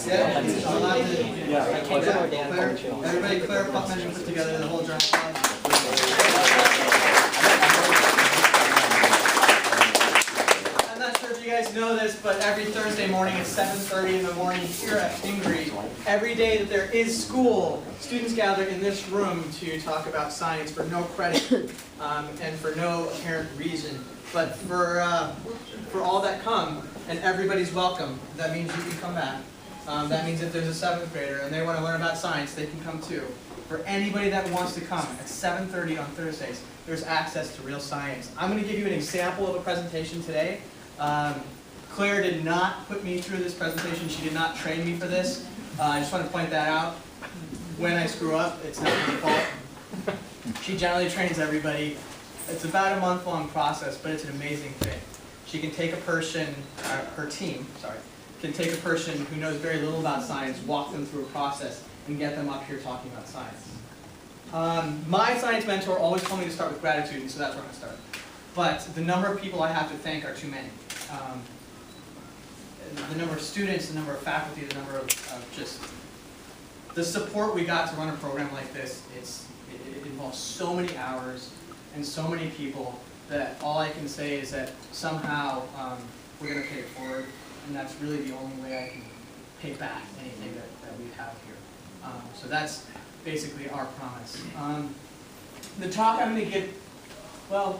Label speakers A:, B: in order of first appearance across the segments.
A: Everybody, Claire Puckman put together the whole drama. I'm not sure if you guys know this, but every Thursday morning at 7:30 in the morning here at Pingree, every day that there is school, students gather in this room to talk about science for no credit and for no apparent reason. But for all that come, and everybody's welcome, that means you can come back. That means if there's a 7th grader and they want to learn about science, they can come too. For anybody that wants to come, at 7:30 on Thursdays, there's access to real science. I'm going to give you an example of a presentation today. Claire did not put me through this presentation. She did not train me for this. I just want to point that out. When I screw up, it's not my fault. She generally trains everybody. It's about a month-long process, but it's an amazing thing. She can take a person, her team, can take a person who knows very little about science, walk them through a process, and get them up here talking about science. My science mentor always told me to start with gratitude, and so that's where I'm going to start. But the number of people I have to thank are too many. The number of students, the number of faculty, the number of just the support we got to run a program like this, it involves so many hours and so many people that all I can say is that somehow we're going to pay it forward, and that's really the only way I can pay back anything that we have here. So that's basically our promise. The talk I'm going to give, well,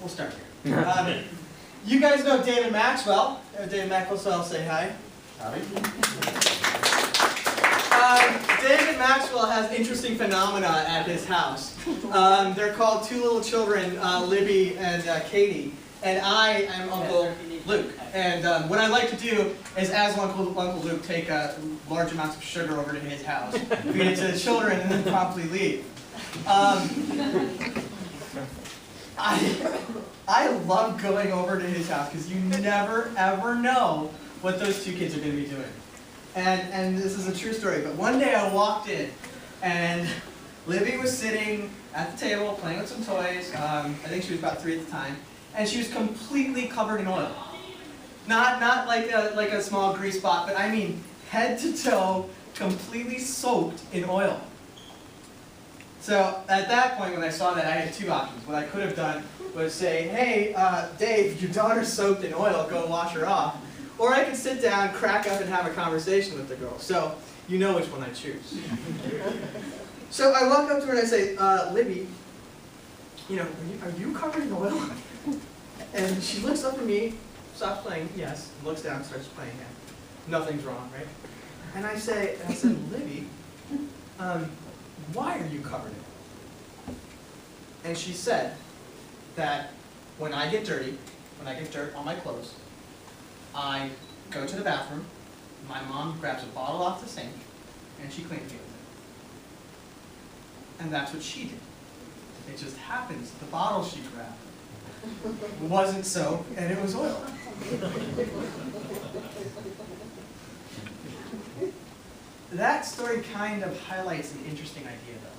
A: we'll start here. You guys know David Maxwell. David Maxwell, say hi. Howdy. David Maxwell has interesting phenomena at his house. They're called two little children, Libby and Katie, and I am Uncle Luke. And what I like to do is, as Uncle Luke, take large amounts of sugar over to his house, feed it to the children, and then promptly leave. I love going over to his house because you never ever know what those two kids are going to be doing. And this is a true story, but one day I walked in and Libby was sitting at the table playing with some toys. I think she was about 3 at the time, and she was completely covered in oil. Not like a small grease spot, but I mean head to toe, completely soaked in oil. So at that point, when I saw that, I had two options. What I could have done was say, hey, Dave, your daughter's soaked in oil, go wash her off. Or I could sit down, crack up, and have a conversation with the girl. So you know which one I choose. So I walk up to her and I say, Libby, you know, are you covered in oil? And she looks up at me, stops playing, yes, looks down, starts playing again. Nothing's wrong, right? And I said, Libby, why are you covered in oil? And she said that when I get dirty, when I get dirt on my clothes, I go to the bathroom, my mom grabs a bottle off the sink, and she cleans me with it. And that's what she did. It just happens the bottle she grabbed wasn't soap, and it was oil. That story kind of highlights an interesting idea, though.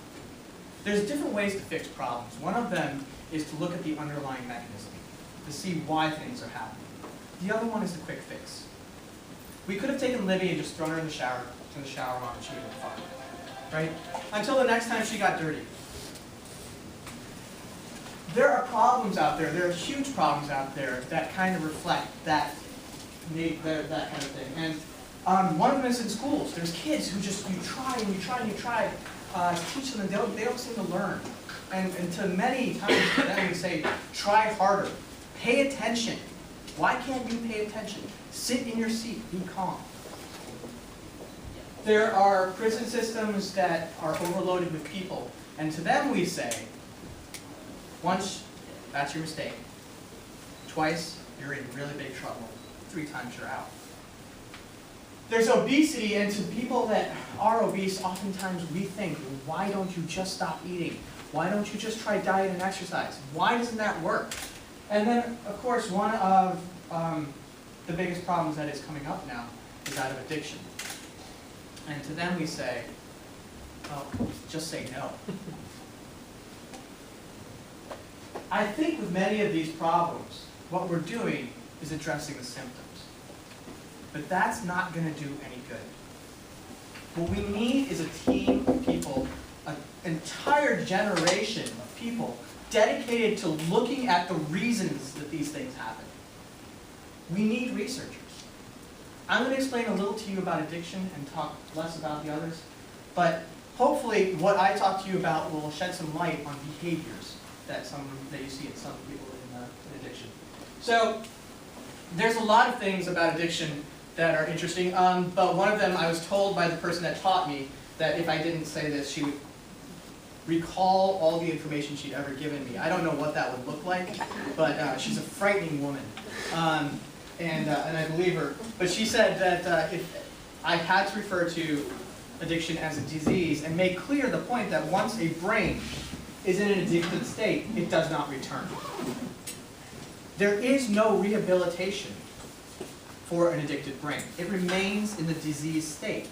A: There's different ways to fix problems. One of them is to look at the underlying mechanism, to see why things are happening. The other one is the quick fix. We could have taken Libby and just thrown her in the shower, turned the shower on, and she would have been fine. Right? Until the next time she got dirty. There are problems out there, there are huge problems out there that kind of reflect that kind of thing. And one of them is in schools. There's kids who just, you try and you try and you try to teach them, and they don't seem to learn. And to many times then we say, try harder, pay attention. Why can't you pay attention? Sit in your seat, be calm. There are prison systems that are overloaded with people, and to them we say, once, that's your mistake. Twice, you're in really big trouble. 3 times, you're out. There's obesity, and to people that are obese, oftentimes we think, why don't you just stop eating? Why don't you just try diet and exercise? Why doesn't that work? And then, of course, one of the biggest problems that is coming up now is that of addiction. And to them we say, oh, just say no. I think with many of these problems, what we're doing is addressing the symptoms. but that's not going to do any good. What we need is a team of people, an entire generation of people dedicated to looking at the reasons that these things happen. We need researchers. I'm going to explain a little to you about addiction and talk less about the others, but hopefully what I talk to you about will shed some light on behaviors that you see in some people in addiction. So there's a lot of things about addiction that are interesting, but one of them, I was told by the person that taught me that if I didn't say this, she would recall all the information she'd ever given me. I don't know what that would look like, but she's a frightening woman, and I believe her. But she said that if I had to refer to addiction as a disease and make clear the point that once a brain is in an addicted state, it does not return. There is no rehabilitation for an addicted brain. It remains in the disease state,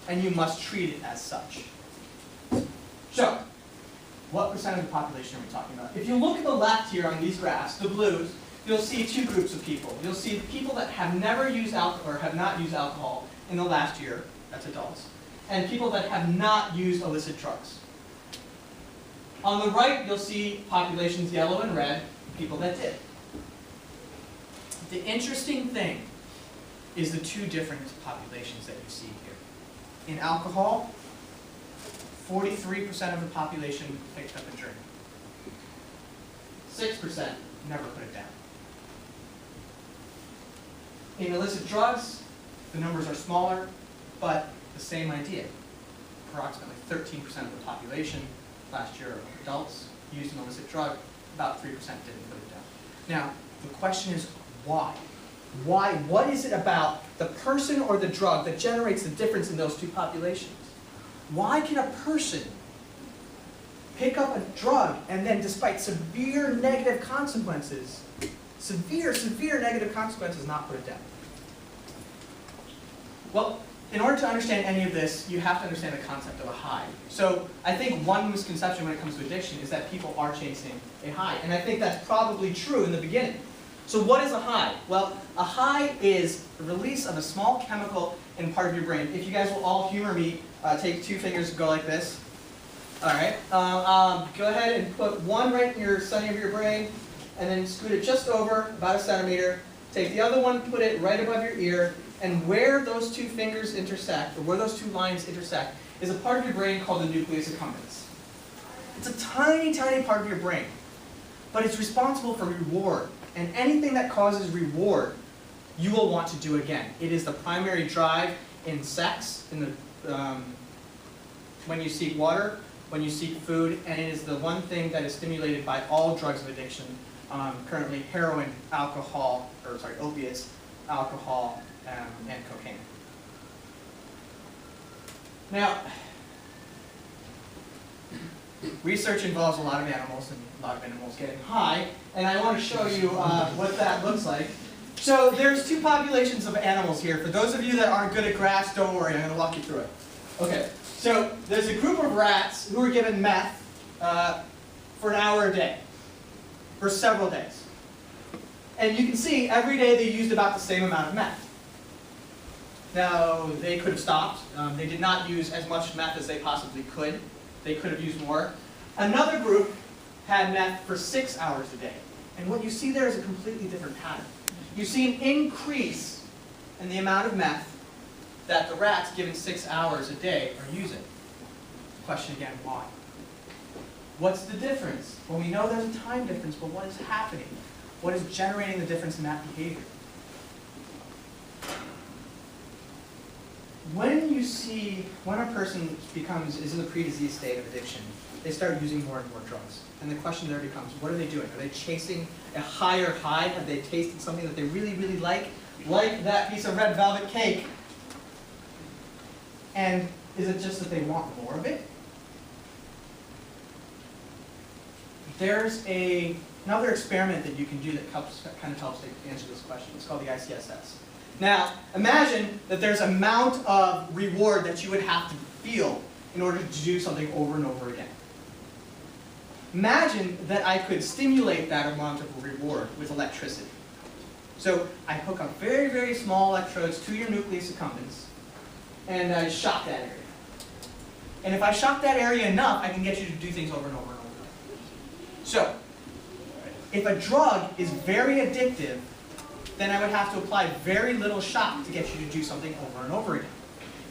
A: and you must treat it as such. So, what percent of the population are we talking about? If you look at the left here on these graphs, the blues, you'll see two groups of people. You'll see the people that have never used alcohol or have not used alcohol in the last year, that's adults, and people that have not used illicit drugs. On the right, you'll see populations yellow and red, people that did. The interesting thing is the two different populations that you see here. In alcohol, 43% of the population picked up a drink. 6% never put it down. In illicit drugs, the numbers are smaller, but the same idea. Approximately 13% of the population last year of adults used an illicit drug, about 3% didn't put it down. Now, the question is why? Why? What is it about the person or the drug that generates the difference in those two populations? Why can a person pick up a drug and then, despite severe negative consequences, severe negative consequences, not put it down? Well, in order to understand any of this, you have to understand the concept of a high. So I think one misconception when it comes to addiction is that people are chasing a high. And I think that's probably true in the beginning. So what is a high? Well, a high is the release of a small chemical in part of your brain. If you guys will all humor me, take two fingers and go like this. All right. Go ahead and put one right in your center of your brain, and then scoot it just over, about a centimeter. Take the other one, put it right above your ear, and where those two fingers intersect, or where those two lines intersect, is a part of your brain called the nucleus accumbens. It's a tiny, tiny part of your brain, but it's responsible for reward. And anything that causes reward, you will want to do again. It is the primary drive in sex, in the, when you seek water, when you seek food, and it is the one thing that is stimulated by all drugs of addiction, currently heroin, alcohol, or sorry, opiates, alcohol, and cocaine. Now, research involves a lot of animals, and a lot of animals getting high, and I want to show you what that looks like. So there's two populations of animals here. For those of you that aren't good at graphs, don't worry, I'm going to walk you through it. Okay, so there's a group of rats who are given meth for an hour a day, for several days. And you can see every day they used about the same amount of meth. Now, they could have stopped. They did not use as much meth as they possibly could. They could have used more. Another group had meth for 6 hours a day. And what you see there is a completely different pattern. You see an increase in the amount of meth that the rats given 6 hours a day are using. Question again, why? What's the difference? Well, we know there's a time difference, but what is happening? What is generating the difference in that behavior? When a person is in the pre-disease state of addiction, they start using more and more drugs. And the question there becomes, what are they doing? Are they chasing a higher high? Have they tasted something that they really, really like that piece of red velvet cake? And is it just that they want more of it? There's another experiment that you can do that kind of helps to answer this question. It's called the ICSS. Now, imagine that there's an amount of reward that you would have to feel in order to do something over and over again. Imagine that I could stimulate that amount of reward with electricity. So I hook up very, very small electrodes to your nucleus accumbens, and I shock that area. And if I shock that area enough, I can get you to do things over and over and over again. So, if a drug is very addictive, then I would have to apply very little shock to get you to do something over and over again.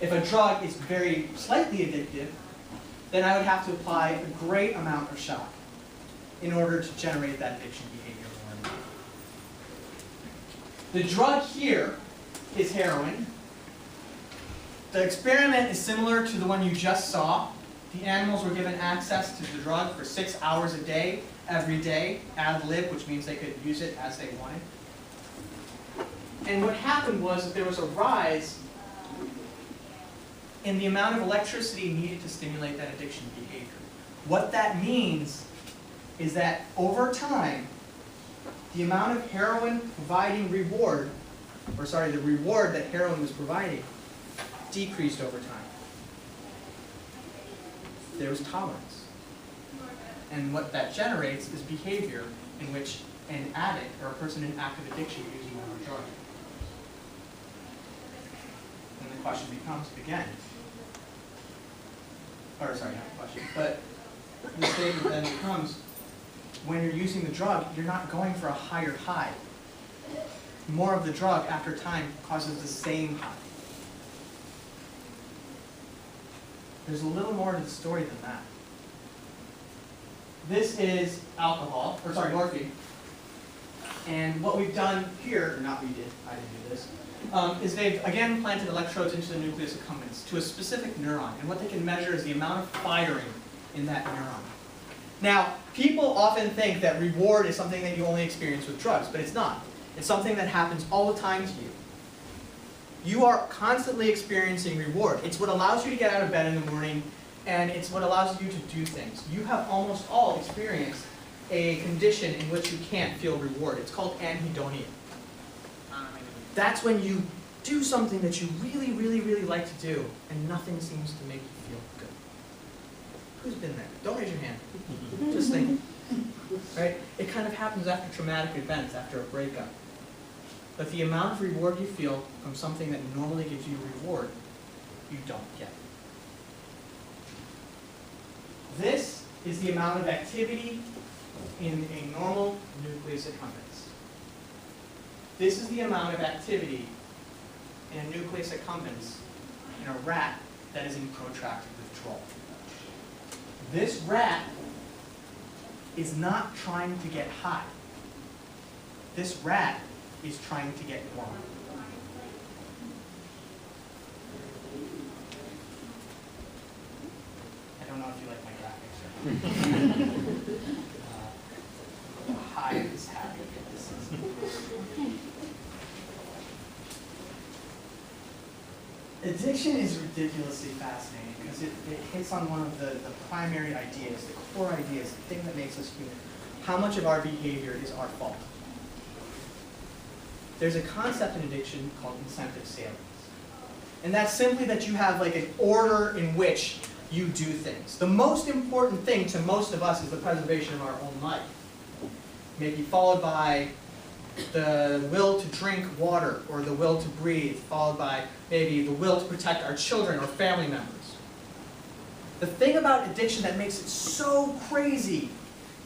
A: If a drug is very slightly addictive, then I would have to apply a great amount of shock in order to generate that addiction behavior more and more. The drug here is heroin. The experiment is similar to the one you just saw. The animals were given access to the drug for 6 hours a day, every day, ad lib, which means they could use it as they wanted. And what happened was that there was a rise in the amount of electricity needed to stimulate that addiction behavior. What that means is that over time, the amount of heroin providing reward, or sorry, the reward that heroin was providing, decreased over time. There was tolerance. And what that generates is behavior in which an addict or a person in active addiction uses more drug. And the question becomes, again, or sorry, not the question, but the statement then becomes, when you're using the drug, you're not going for a higher high. More of the drug after time causes the same high. There's a little more to the story than that. This is alcohol, or sorry, morphine. And what we've done here, or not we did, I didn't do this, is they've again planted electrodes into the nucleus accumbens to a specific neuron. And what they can measure is the amount of firing in that neuron. Now, people often think that reward is something that you only experience with drugs, but it's not. It's something that happens all the time to you. You are constantly experiencing reward. It's what allows you to get out of bed in the morning, and it's what allows you to do things. You have almost all experienced a condition in which you can't feel reward. It's called anhedonia. That's when you do something that you really, really, really like to do, and nothing seems to make you feel good. Who's been there? Don't raise your hand. Just think. Right? It kind of happens after traumatic events, after a breakup. But the amount of reward you feel from something that normally gives you reward, you don't get. This is the amount of activity in a normal nucleus accumbens. This is the amount of activity in a nucleus accumbens in a rat that is in protracted withdrawal. This rat is not trying to get high. This rat is trying to get warm. I don't know if you like my graphics or high is happy. Addiction is ridiculously fascinating because it hits on one of the primary ideas, the core ideas, the thing that makes us human. How much of our behavior is our fault? There's a concept in addiction called incentive salience. And that's simply that you have like an order in which you do things. The most important thing to most of us is the preservation of our own life. Maybe followed by the will to drink water or the will to breathe, followed by maybe the will to protect our children or family members. The thing about addiction that makes it so crazy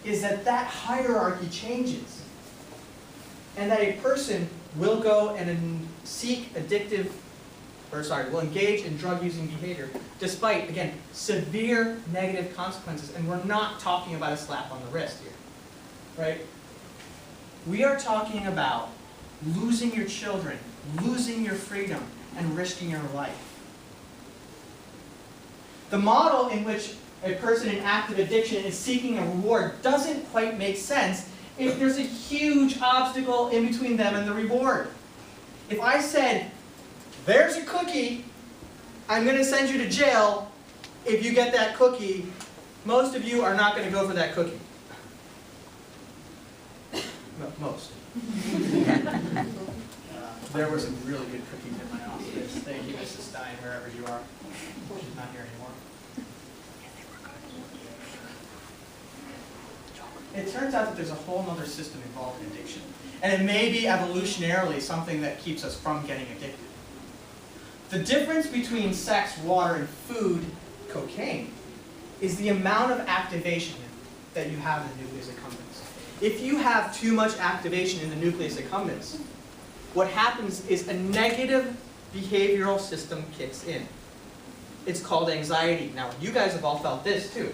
A: is that that hierarchy changes. And that a person will go and seek addictive, will engage in drug-using behavior despite, again, severe negative consequences. And we're not talking about a slap on the wrist here, right? We are talking about losing your children, losing your freedom, and risking your life. The model in which a person in active addiction is seeking a reward doesn't quite make sense if there's a huge obstacle in between them and the reward. If I said, there's a cookie, I'm going to send you to jail if you get that cookie, most of you are not going to go for that cookie. Well, most. There were some really good cookies in my office. Thank you, Mrs. Stein, wherever you are. She's not here anymore. It turns out that there's a whole other system involved in addiction. And it may be evolutionarily something that keeps us from getting addicted. The difference between sex, water, and food, cocaine, is the amount of activation that you have in the nucleus accumbens. If you have too much activation in the nucleus accumbens, what happens is a negative behavioral system kicks in. It's called anxiety. Now, you guys have all felt this too.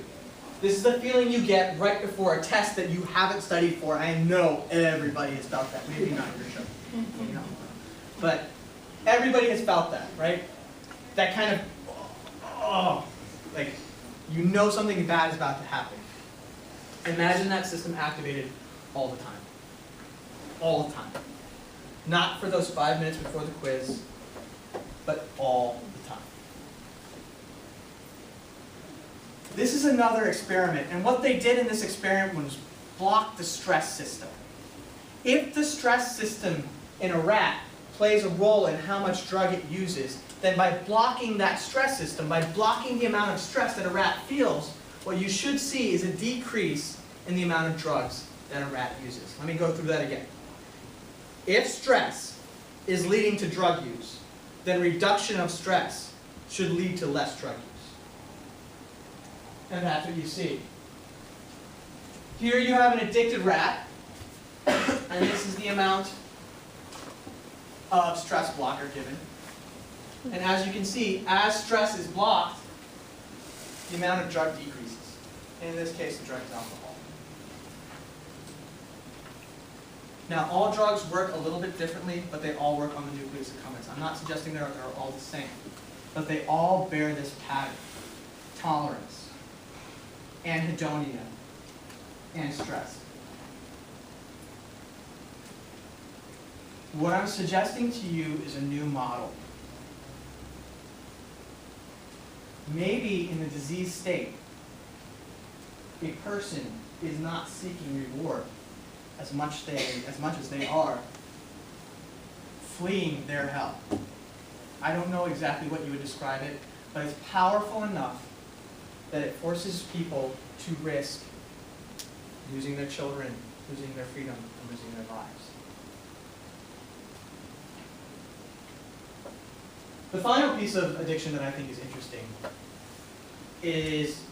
A: This is the feeling you get right before a test that you haven't studied for. I know everybody has felt that. Maybe not your show. Maybe not. But everybody has felt that, right? That kind of, like, you know something bad is about to happen. Imagine that system activated all the time. All the time. Not for those 5 minutes before the quiz, but all the time. This is another experiment, and what they did in this experiment was block the stress system. If the stress system in a rat plays a role in how much drug it uses, then by blocking that stress system, by blocking the amount of stress that a rat feels, what you should see is a decrease in the amount of drugs that a rat uses. Let me go through that again. If stress is leading to drug use, then reduction of stress should lead to less drug use. And that's what you see. Here you have an addicted rat, and this is the amount of stress blocker given. And as you can see, as stress is blocked, the amount of drug decreases. And in this case, the drug is alcohol. Now, all drugs work a little bit differently, but they all work on the nucleus accumbens. I'm not suggesting they're all the same, but they all bear this pattern: tolerance, anhedonia, and stress. What I'm suggesting to you is a new model. Maybe in the disease state, a person is not seeking reward as much as they are fleeing their hell. I don't know exactly what you would describe it, but it's powerful enough that it forces people to risk losing their children, losing their freedom, and losing their lives. The final piece of addiction that I think is interesting is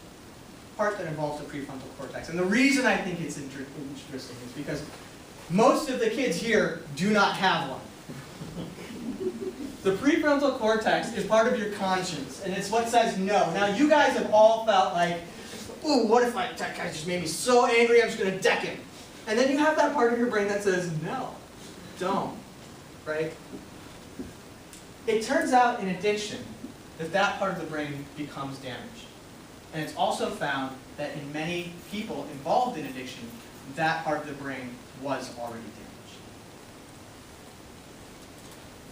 A: part that involves the prefrontal cortex. And the reason I think it's interesting is because most of the kids here do not have one. The prefrontal cortex is part of your conscience, and it's what says no. Now, you guys have all felt like, ooh, what if that guy just made me so angry, I'm just going to deck him. And then you have that part of your brain that says, no, don't, right? It turns out in addiction that that part of the brain becomes damaged. And it's also found that in many people involved in addiction, that part of the brain was already damaged.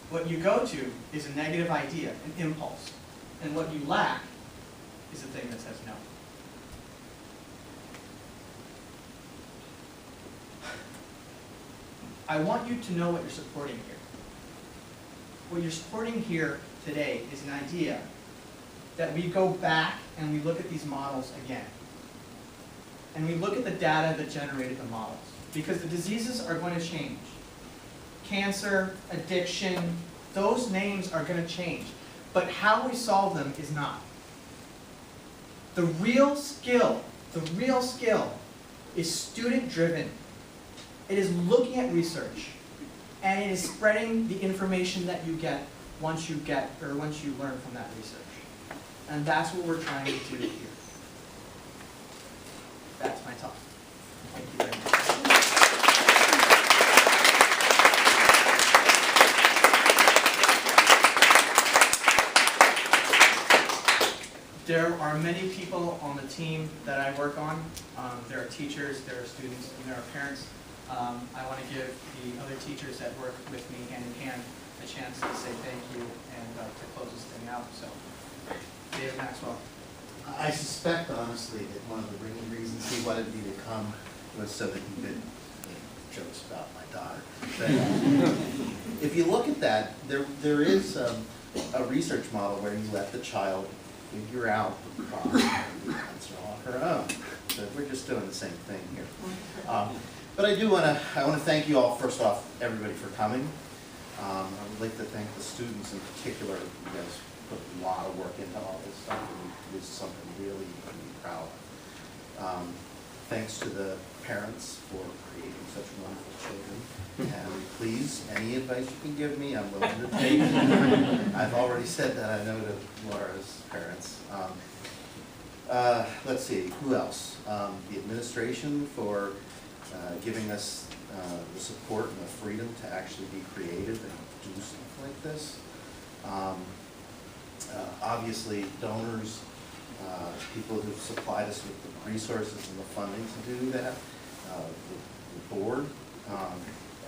A: What you go to is a negative idea, an impulse. And what you lack is the thing that says no. I want you to know what you're supporting here. What you're supporting here today is an idea that we go back and we look at these models again. And we look at the data that generated the models. Because the diseases are going to change. Cancer, addiction, those names are going to change. But how we solve them is not. The real skill is student-driven. It is looking at research. And it is spreading the information that you get once you learn from that research. And that's what we're trying to do here. That's my talk. Thank you very much. There are many people on the team that I work on. There are teachers, there are students, and there are parents. I want to give the other teachers that work with me hand in hand a chance to say thank you and to close this thing out. So, David Maxwell.
B: I suspect, honestly, that one of the reasons he wanted me to come was so that he could make jokes about my daughter. But if you look at that, there is a research model where you let the child figure out the problem and answer on her own. So we're just doing the same thing here. But I want to thank you all, first off, everybody for coming. I would like to thank the students in particular. You guys put a lot of work into all this stuff, and this is something really to be proud of. Thanks to the parents for creating such wonderful children. And please, any advice you can give me, I'm willing to take. I've already said that I know to Laura's parents. Let's see, who else? The administration for giving us the support and the freedom to actually be creative and do stuff like this. Obviously, donors, people who've supplied us with the resources and the funding to do that, the board,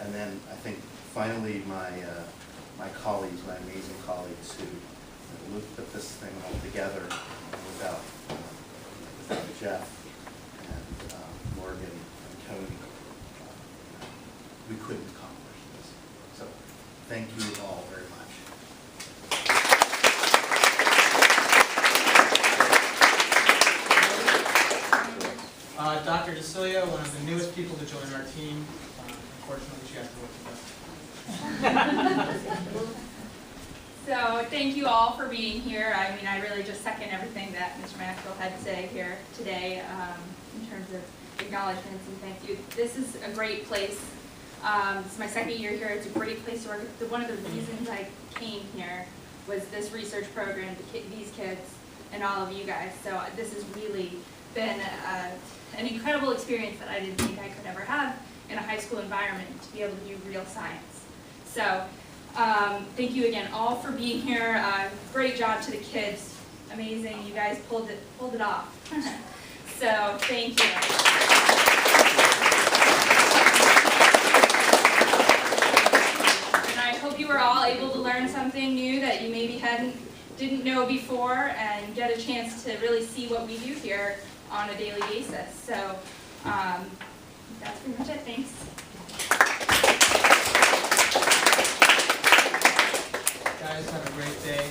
B: and then I think finally my colleagues, my amazing colleagues who put this thing all together without Jeff and Morgan and Tony, we couldn't accomplish this. So thank you all very much.
A: Dr. DeCilio, one of the newest people to join our team. Unfortunately, she has to work with us.
C: So thank you all for being here. I mean, I really just second everything that Mr. Maxwell had to say here today in terms of acknowledgments and thank you. This is a great place. This is my second year here. It's a great place to work. One of the reasons I came here was this research program, these kids, and all of you guys. So this has really been an incredible experience that I didn't think I could ever have in a high school environment, to be able to do real science. So thank you again all for being here. Great job to the kids. Amazing. You guys pulled it off. So thank you. And I hope you were all able to learn something new that you maybe didn't know before and get a chance to really see what we do here on a daily basis. So that's pretty much it. Thanks.
A: Guys, have a great day.